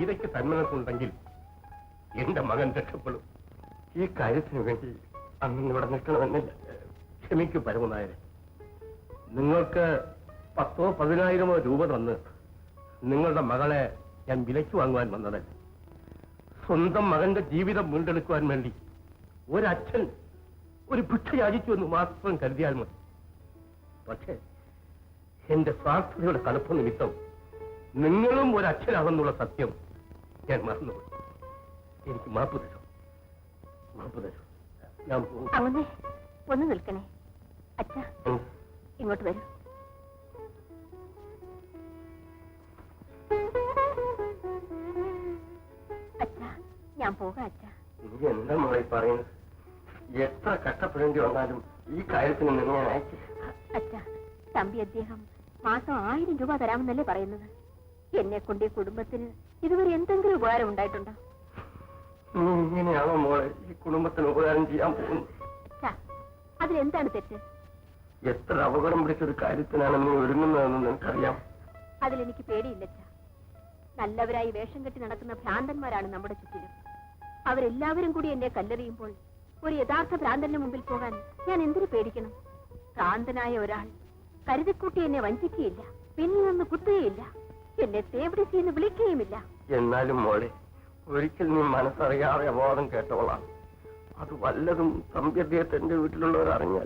ഗീതയ്ക്ക് തന്മനസ്സുണ്ടെങ്കിൽ എന്റെ മകൻ രക്ഷപ്പെടും. ഈ കാര്യത്തിന് വേണ്ടി അന്ന് ഇവിടെ നിൽക്കണമെന്നില്ല. ക്ഷമിക്കൂ പരമനായരെ. നിങ്ങൾക്ക് 10,000 10,000 രൂപ തന്ന് നിങ്ങളുടെ മകളെ ഞാൻ വിലയ്ക്ക് വാങ്ങുവാൻ വന്നതല്ല. സ്വന്തം മകന്റെ ജീവിതം വീണ്ടെടുക്കുവാൻ വേണ്ടി ഒരച്ഛൻ ഒരു ഭിക്ഷ യാചിച്ചു എന്ന് മാത്രം കരുതിയാൽ മതി. പക്ഷേ എന്റെ സ്വാർത്ഥതയുടെ കലപ്പ് നിമിത്തം നിങ്ങളും ഒരച്ഛനാണെന്നുള്ള സത്യം ഞാൻ മറന്നുപോയി. എനിക്ക് മാപ്പ് തരും, മാപ്പ് തരും. ഞാൻ അങ്ങനെ ഒന്ന് നിൽക്കണേ. അച്ഛാ ഇങ്ങോട്ട് വരൂ. അച്ഛാ ഞാൻ പോകാം. അച്ഛാ നീ എന്താ മോളെ പറയുന്നത്? എത്ര കഷ്ടപ്പെടേണ്ടി വന്നാലും ഈ കാര്യത്തിന് നിങ്ങൾ ഞാൻ അയച്ചില്ല. അച്ഛാ തമ്പി അദ്ദേഹം മാസം 1000 രൂപ തരാമെന്നല്ലേ പറയുന്നത്? എന്നെ കൊണ്ട് ഈ കുടുംബത്തിന് ഇതുവരെ എന്തെങ്കിലും ഉപകാരം ഉണ്ടായിട്ടുണ്ടോ? ഇങ്ങനെയാണോ മോളെ ഈ കുടുംബത്തിന് ഉപകാരം ചെയ്യാൻ പോകുന്നത്? അതിലെന്താണ് തെറ്റ്? എത്ര അപകടം പിടിച്ചൊരു കാര്യത്തിനാണ് നീ ഒരുങ്ങുന്നതെന്ന് നിനക്കറിയാം. അതിലെനിക്ക് പേടിയില്ല. നല്ലവരായി വേഷം കെട്ടി നടക്കുന്ന ഭ്രാന്തന്മാരാണ് നമ്മുടെ ചുറ്റിലും. അവരെല്ലാവരും കൂടി എന്നെ കല്ലെറിയുമ്പോൾ ഒരു യഥാർത്ഥ ഭ്രാന്തന്റെ മുമ്പിൽ പോകാൻ ഞാൻ എന്തിനു പേടിക്കണം? ഭ്രാന്തനായ ഒരാൾ കരുതിക്കൂട്ടി എന്നെ വഞ്ചിക്കുകയില്ല, പിന്നിൽ നിന്ന് കുത്തുകയില്ല, എന്നെ തേവിടിച്ചെന്ന് വിളിക്കുകയുമില്ല. എന്നാലും മോളെ ഒരിക്കൽ നീ മനസ്സറിയാതെ അപവാദം കേട്ടവളാണ്. അത് വല്ലതും തമ്പി അദ്ദേഹത്തെ എന്റെ വീട്ടിലുള്ളവർ അറിഞ്ഞാൽ